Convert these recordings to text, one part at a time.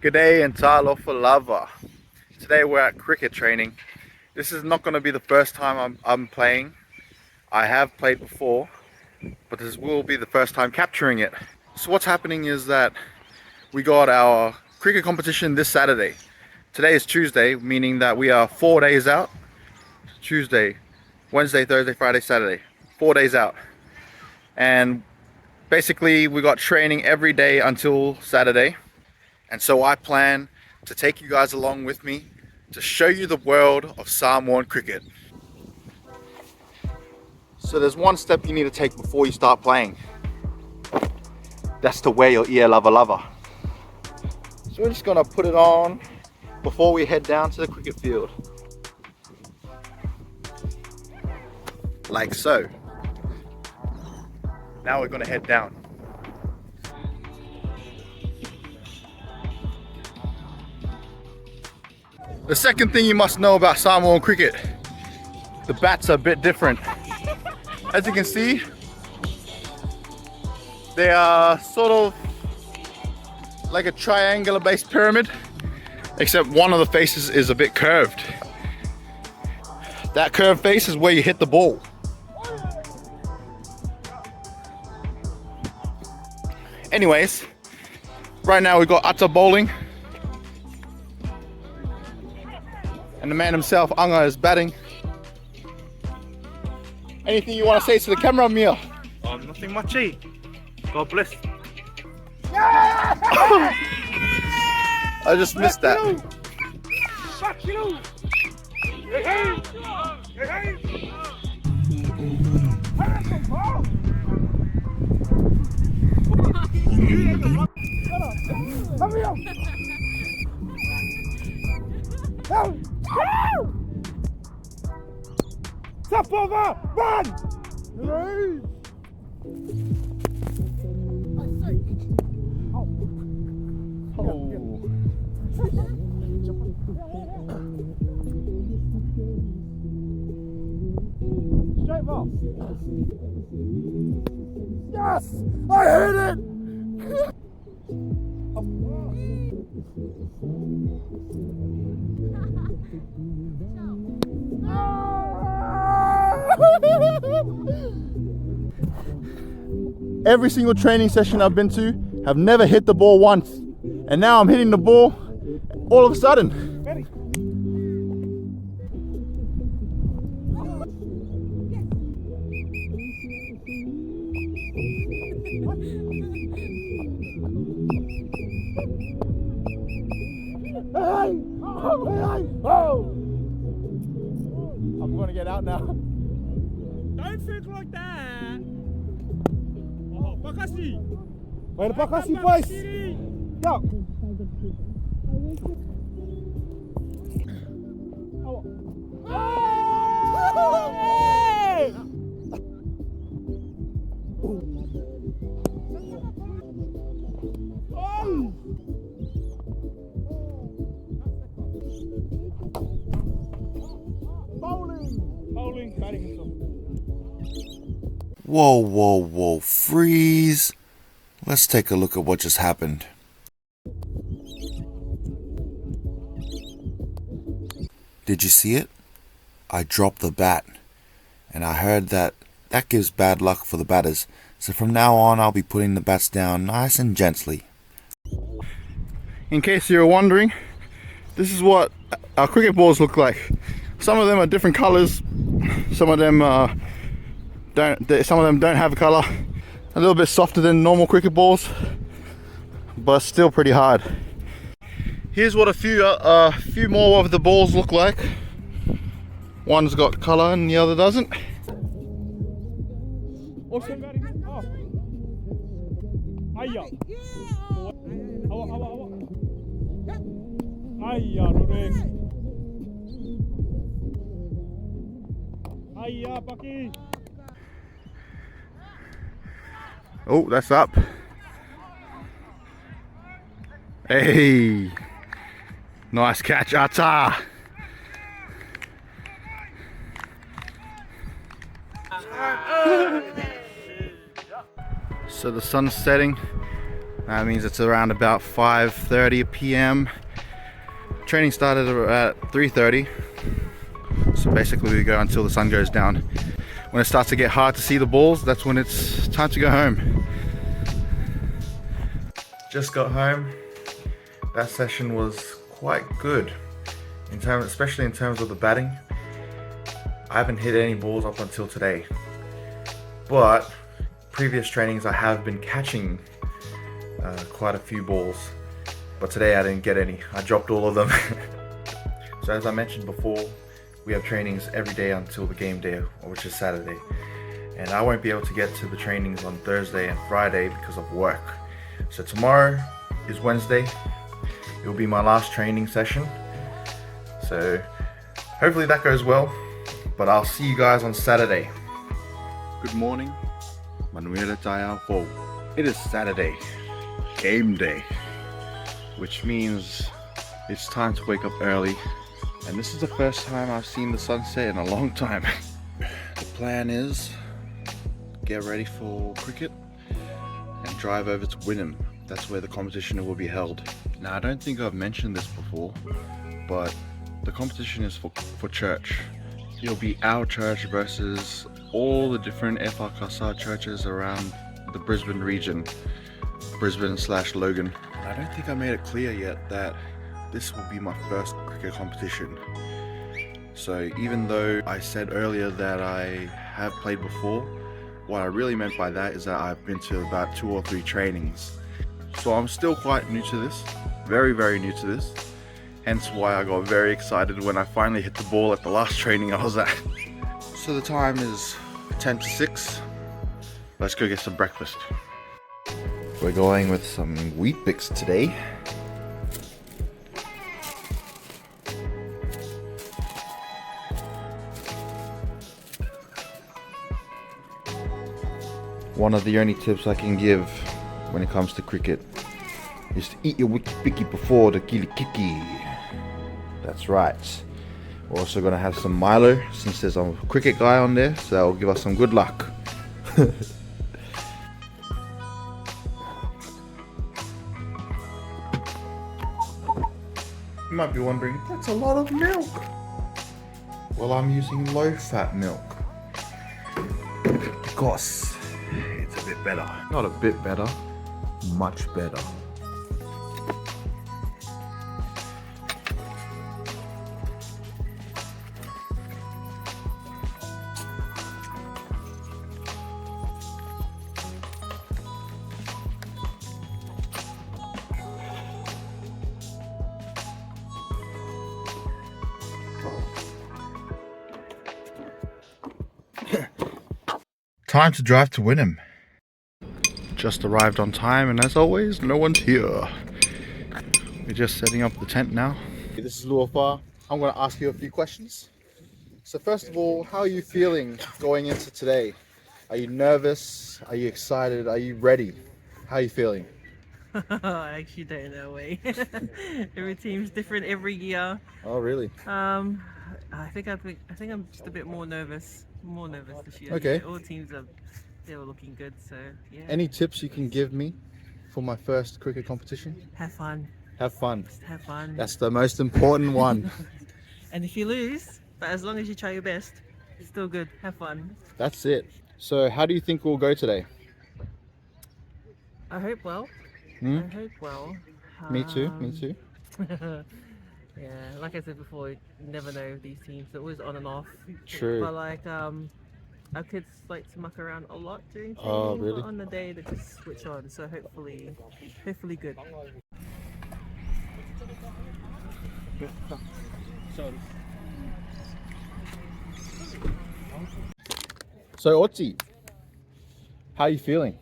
G'day and talofa lava. Today we're at cricket training. This is not going to be the first time I'm playing. I have played before, but this will be the first time capturing it. So what's happening is that we got our cricket competition this Saturday. Today is Tuesday, meaning that we are 4 days out. Tuesday, Wednesday, Thursday, Friday, Saturday. 4 days out. And basically we got training every day until Saturday. And so I plan to take you guys along with me to show you the world of Samoan cricket. So there's one step you need to take before you start playing. That's to wear your ear lava lava. So we're just gonna put it on before we head down to the cricket field. Like so. Now we're gonna head down. The second thing you must know about Samoan cricket, the bats are a bit different. As you can see, they are sort of like a triangular based pyramid, except one of the faces is a bit curved. That curved face is where you hit the ball. Anyways, right now we've got Atta bowling. And the man himself, Anga, is batting. Anything you want to say to the camera, Mia? Nothing much, eh? God bless. I just missed that. Sapova, run! Straight ball. Yes! I hit it! Every single training session I've been to have never hit the ball once, and now I'm hitting the ball all of a sudden. Ready? I'm gonna get out now. Don't think like that. Oh, Bakasi. Vai no Bakasi, boys. Go. Bowling, batting and so. Whoa, freeze. Let's take a look at what just happened. Did you see it? I dropped the bat, and I heard that gives bad luck for the batters, so from now on I'll be putting the bats down nice and gently. In case you're wondering, this is what our cricket balls look like. Some of them are different colors, some of them don't have a color. A little bit softer than normal cricket balls, but still pretty hard. Here's what a few more of the balls look like. One's got color and the other doesn't. Also batting. Oh. Ayya. Awa. Ayya, Rorek. Ayya, Paki. Oh, that's up. Hey, nice catch, Atta. So the sun's setting. That means it's around about 5:30 p.m. Training started at 3:30. So basically we go until the sun goes down. When it starts to get hard to see the balls, that's when it's time to go home. Just got home. That session was quite good, especially in terms of the batting. I haven't hit any balls up until today, but previous trainings I have been catching quite a few balls, but today I didn't get any. I dropped all of them. So as I mentioned before, we have trainings every day until the game day, which is Saturday, and I won't be able to get to the trainings on Thursday and Friday because of work. So tomorrow is Wednesday. It will be my last training session, so hopefully that goes well, but I'll see you guys on Saturday. Good morning, Manuela Tayao. It is Saturday, game day, which means it's time to wake up early, and this is the first time I've seen the sunset in a long time. The plan is get ready for cricket and drive over to Wynnum. That's where the competition will be held. Now, I don't think I've mentioned this before, but the competition is for church. It'll be our church versus all the different EFKS churches around the Brisbane region, Brisbane/Logan. I don't think I made it clear yet that this will be my first cricket competition. So even though I said earlier that I have played before, what I really meant by that is that I've been to about 2 or 3 trainings. So I'm still quite new to this, very new to this, hence why I got very excited when I finally hit the ball at the last training I was at. So the time is 10 to 6, let's go get some breakfast. We're going with some Wheat Bix today. One of the only tips I can give when it comes to cricket is to eat your wiki picky before the Kilikiti. That's right. We're also going to have some Milo since there's a cricket guy on there, so that will give us some good luck. You might be wondering, that's a lot of milk. Well, I'm using low-fat milk because it's a bit better. Not a bit better, much better. Time to drive to Wynnum. Just arrived on time, and as always, no one's here. We're just setting up the tent now. This is Luofa. I'm going to ask you a few questions. So first of all, how are you feeling going into today? Are you nervous? Are you excited? Are you ready? How are you feeling? I actually don't know. Every team's different every year. Oh, really? I think I'm just a bit more nervous. More nervous this year. Okay. Yeah, all teams they were looking good, so yeah. Any tips you can give me for my first cricket competition? Have fun. Have fun. Just have fun. That's the most important one. And if you lose, but as long as you try your best, it's still good. Have fun. That's it. So how do you think we'll go today? I hope well. Hmm? I hope well. Me too, me too. Yeah, like I said before, you never know with these teams. They're always on and off. True. But like, our kids like to muck around a lot during training. Oh, really? But on the day, they just switch on. So hopefully good. So Otzi, how are you feeling?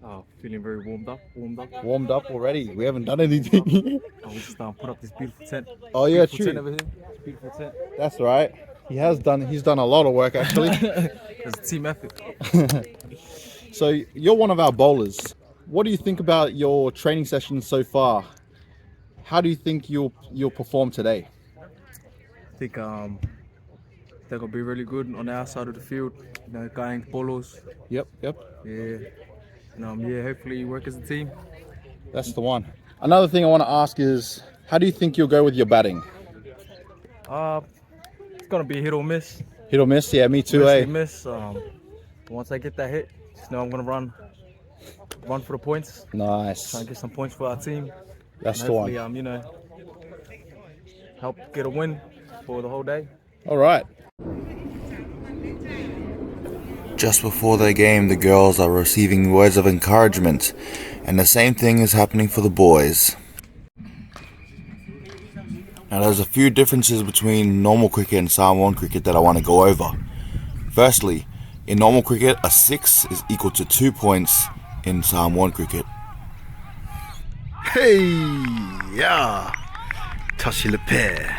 Oh, feeling very warmed up. Warmed up already? We haven't done anything. I was just put up this beautiful tent. Oh yeah, Beautiful tent over true. here. It's a beautiful tent. That's right. He's done a lot of work actually. It's a team effort. So you're one of our bowlers. What do you think about your training sessions so far? How do you think you'll perform today? I think they're gonna be really good on the outside of the field. You know, guiding polos. Yep. Yeah. And yeah, hopefully work as a team. That's the one. Another thing I want to ask is, how do you think you'll go with your batting? It's gonna be hit or miss. Hit or miss? Yeah, me too, Mostly eh? miss. Once I get that hit, just know I'm gonna run for the points. Try Nice. and get some points for our team. That's And the hopefully, one. help get a win for the whole day. All right. Just before their game, the girls are receiving words of encouragement, and the same thing is happening for the boys. Now there's a few differences between normal cricket and Samoan cricket that I want to go over. Firstly, in normal cricket, a 6 is equal to 2 points in Samoan cricket. Hey, yeah. Tashi le pair.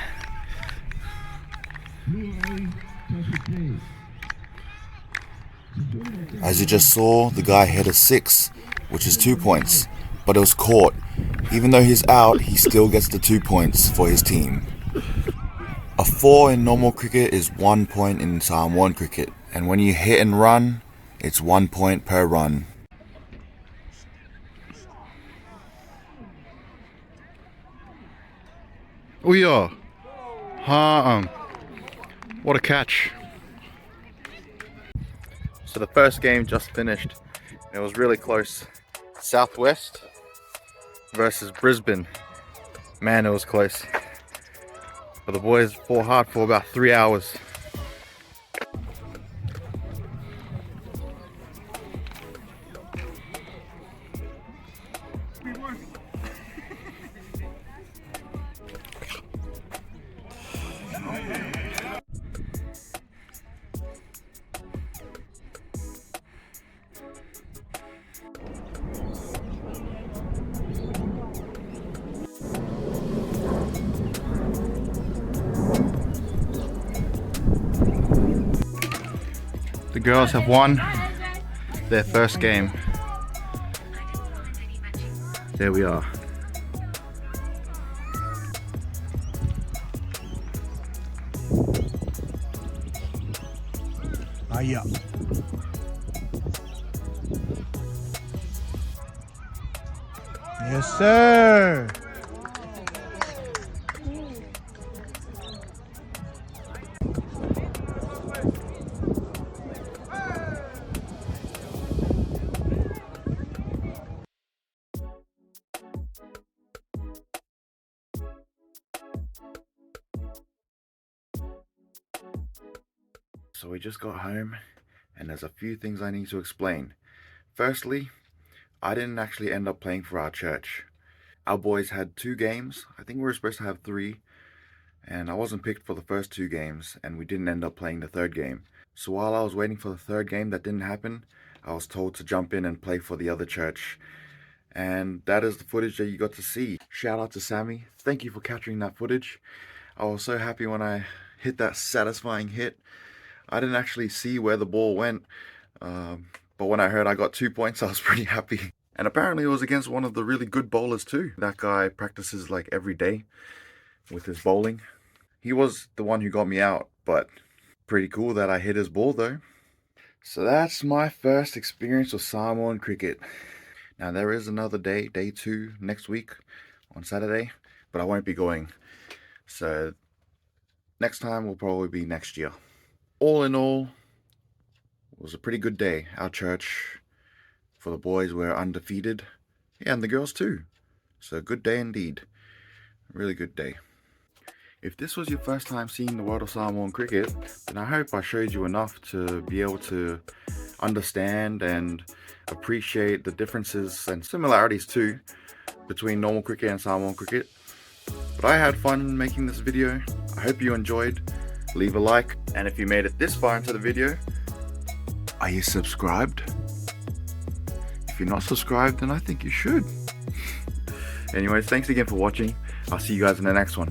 As you just saw, the guy hit a 6, which is 2 points, but it was caught. Even though he's out, he still gets the 2 points for his team. A 4 in normal cricket is 1 point in Samoan cricket, and when you hit and run, it's 1 point per run. Oh yeah. What a catch. So the first game just finished. It was really close. Southwest versus Brisbane. Man, it was close. But the boys fought hard for about 3 hours. The girls have won their first game. There we are. Yeah. Yes, sir. So we just got home, and there's a few things I need to explain. Firstly, I didn't actually end up playing for our church. Our boys had 2 games. I think we were supposed to have 3, and I wasn't picked for the first 2 games, and we didn't end up playing the 3rd game. So while I was waiting for the 3rd game that didn't happen, I was told to jump in and play for the other church. And that is the footage that you got to see. Shout out to Sammy. Thank you for capturing that footage. I was so happy when I hit that satisfying hit. I didn't actually see where the ball went, but when I heard I got 2 points, I was pretty happy. And apparently it was against one of the really good bowlers too. That guy practices like every day with his bowling. He was the one who got me out, but pretty cool that I hit his ball though. So that's my first experience with Samoan cricket. Now there is another day, day 2, next week on Saturday, but I won't be going. So next time will probably be next year. All in all, it was a pretty good day. Our church, for the boys, were undefeated. Yeah, and the girls too. So good day indeed. Really good day. If this was your first time seeing the world of Samoan cricket, then I hope I showed you enough to be able to understand and appreciate the differences and similarities too between normal cricket and Samoan cricket. But I had fun making this video. I hope you enjoyed. Leave a like, and if you made it this far into the video, are you subscribed? If you're not subscribed, then I think you should. Anyways, thanks again for watching. I'll see you guys in the next one.